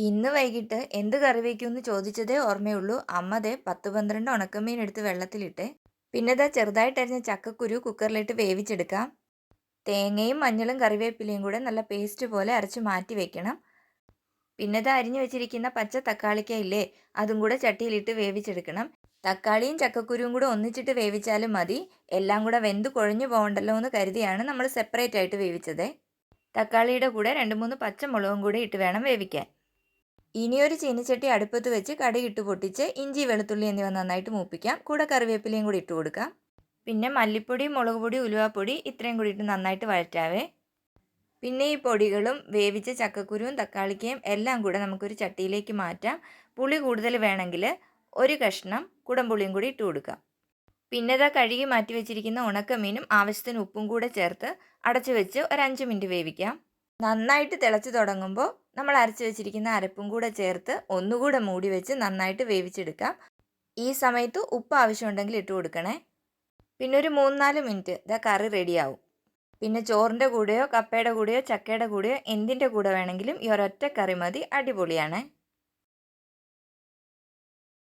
ഇന്ന് വൈകിട്ട് എന്ത് കറി വയ്ക്കുമെന്ന് ചോദിച്ചതേ ഓർമ്മയുള്ളൂ. അമ്മ ദേ 10, 12 ഉണക്കമീൻ എടുത്ത് വെള്ളത്തിലിട്ടെ. പിന്നെ ദാ ചെറുതായിട്ടരിഞ്ഞ ചക്കക്കുരു കുക്കറിലിട്ട് വേവിച്ചെടുക്കാം. തേങ്ങയും മഞ്ഞളും കറിവേപ്പിലയും കൂടെ നല്ല പേസ്റ്റ് പോലെ അരച്ച് മാറ്റി വെക്കണം. പിന്നെ ദാ അരിഞ്ഞു വെച്ചിരിക്കുന്ന പച്ച തക്കാളിക്ക ഇല്ലേ, അതും കൂടെ ചട്ടിയിലിട്ട് വേവിച്ചെടുക്കണം. തക്കാളിയും ചക്കക്കുരുവും കൂടെ ഒന്നിച്ചിട്ട് വേവിച്ചാലും മതി. എല്ലാം കൂടെ വെന്ത് കുഴഞ്ഞു പോകണ്ടല്ലോ എന്ന് കരുതിയാണ് നമ്മൾ സെപ്പറേറ്റ് ആയിട്ട് വേവിച്ചത്. തക്കാളിയുടെ കൂടെ 2, 3 പച്ചമുളകും കൂടി ഇട്ട് വേണം വേവിക്കാൻ. ഇനിയൊരു ചീനിച്ചട്ടി അടുപ്പത്ത് വെച്ച് കടുകിട്ട് പൊട്ടിച്ച് ഇഞ്ചി വെളുത്തുള്ളി എന്നിവ നന്നായിട്ട് മൂപ്പിക്കാം. കൂടെ കറിവേപ്പിലയും കൂടി ഇട്ട് കൊടുക്കാം. പിന്നെ മല്ലിപ്പൊടി, മുളക് പൊടി, ഉലുവാപ്പൊടി ഇത്രയും കൂടി ഇട്ട് നന്നായിട്ട് വഴറ്റാവേ. പിന്നെ ഈ പൊടികളും വേവിച്ച ചക്കക്കുരുവും തക്കാളിക്കയും എല്ലാം കൂടെ നമുക്കൊരു ചട്ടിയിലേക്ക് മാറ്റാം. പുളി കൂടുതൽ വേണമെങ്കിൽ ഒരു കഷ്ണം കുടംപുളിയും കൂടി ഇട്ട് കൊടുക്കാം. പിന്നെ ഇതാ കഴുകി മാറ്റി വെച്ചിരിക്കുന്ന ഉണക്കമീനും ആവശ്യത്തിന് ഉപ്പും കൂടെ ചേർത്ത് അടച്ചു വെച്ച് ഒരു 5 മിനിറ്റ് വേവിക്കാം. നന്നായിട്ട് തിളച്ച് തുടങ്ങുമ്പോൾ നമ്മൾ അരച്ച് വെച്ചിരിക്കുന്ന അരപ്പും കൂടെ ചേർത്ത് ഒന്നുകൂടെ മൂടി വെച്ച് നന്നായിട്ട് വേവിച്ചെടുക്കാം. ഈ സമയത്ത് ഉപ്പ് ആവശ്യമുണ്ടെങ്കിൽ ഇട്ട് കൊടുക്കണേ. പിന്നെ ഒരു 3-4 മിനിറ്റ് ഇതാ കറി റെഡിയാവും. പിന്നെ ചോറിൻ്റെ കൂടെയോ കപ്പയുടെ കൂടെയോ ചക്കയുടെ കൂടെയോ എന്തിൻ്റെ കൂടെ വേണമെങ്കിലും ഈ ഒരൊറ്റ കറി മതി, അടിപൊളിയാണ്.